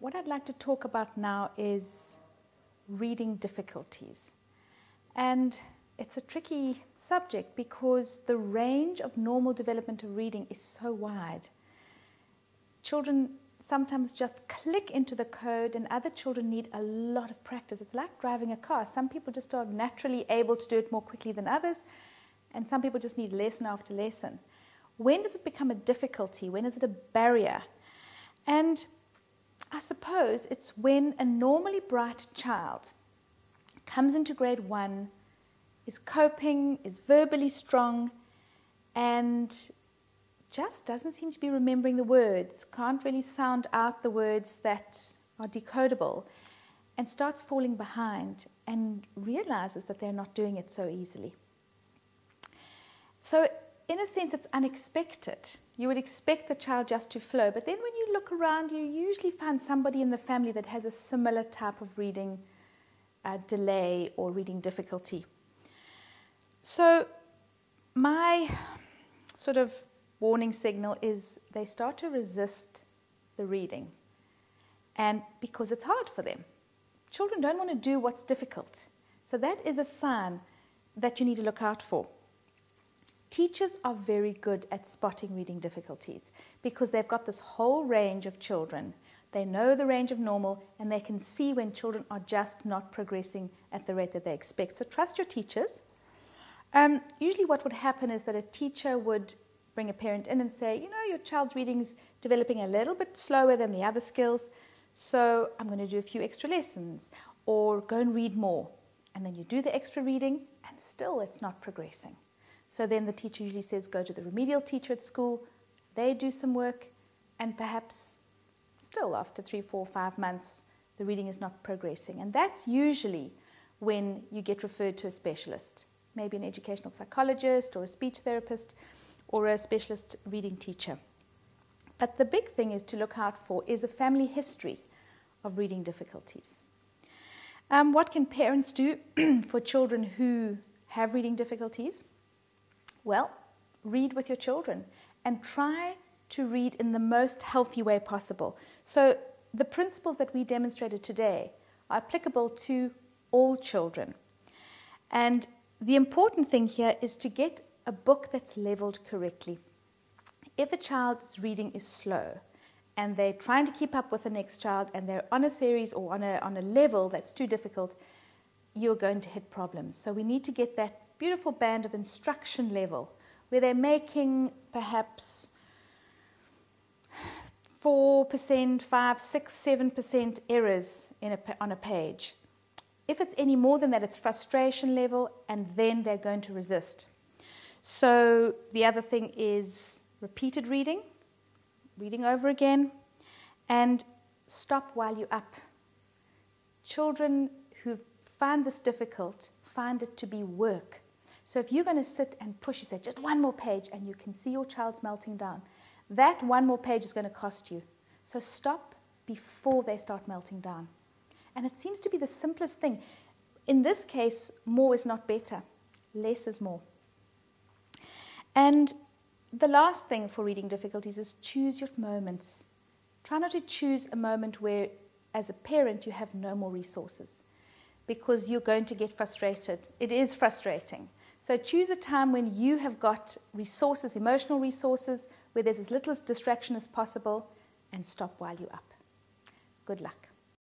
what I'd like to talk about now is reading difficulties. And it's a tricky subject because the range of normal development of reading is so wide. Children sometimes just click into the code, and other children need a lot of practice. It's like driving a car. Some people just are naturally able to do it more quickly than others, and some people just need lesson after lesson. When does it become a difficulty? When is it a barrier? And I suppose it's when a normally bright child comes into grade 1, is coping, is verbally strong, and just doesn't seem to be remembering the words, can't really sound out the words that are decodable, and starts falling behind and realizes that they're not doing it so easily. So in a sense, it's unexpected. You would expect the child just to flow, but then when you look around, you usually find somebody in the family that has a similar type of reading delay or reading difficulty. So my sort of warning signal is they start to resist the reading, and because it's hard for them. Children don't want to do what's difficult. So that is a sign that you need to look out for. Teachers are very good at spotting reading difficulties because they've got this whole range of children. They know the range of normal, and they can see when children are just not progressing at the rate that they expect. So trust your teachers. Usually what would happen is that a teacher would bring a parent in and say, you know, your child's reading's developing a little bit slower than the other skills, so I'm going to do a few extra lessons, or go and read more. And then you do the extra reading, and still it's not progressing. So then the teacher usually says, go to the remedial teacher at school, they do some work, and perhaps still after 3, 4, 5 months, the reading is not progressing. And that's usually when you get referred to a specialist, maybe an educational psychologist or a speech therapist or a specialist reading teacher. But the big thing is to look out for is a family history of reading difficulties. What can parents do for children who have reading difficulties? Well, read with your children and try to read in the most healthy way possible. So the principles that we demonstrated today are applicable to all children. And the important thing here is to get a book that's leveled correctly. If a child's reading is slow and they're trying to keep up with the next child and they're on a series or on a level that's too difficult, you're going to hit problems. So we need to get that beautiful band of instruction level where they're making perhaps 4%, 5, 6, 7% errors on a page. If it's any more than that, it's frustration level, and then they're going to resist. So the other thing is repeated reading, reading over again, and stop while you're up. Children who find this difficult find it to be work. So if you're going to sit and push, you say, just one more page, and you can see your child's melting down, that one more page is going to cost you. So stop before they start melting down. And it seems to be the simplest thing. In this case, more is not better. Less is more. And the last thing for reading difficulties is choose your moments. Try not to choose a moment where, as a parent, you have no more resources, because you're going to get frustrated. It is frustrating. So choose a time when you have got resources, emotional resources, where there's as little distraction as possible, and stop while you're up. Good luck.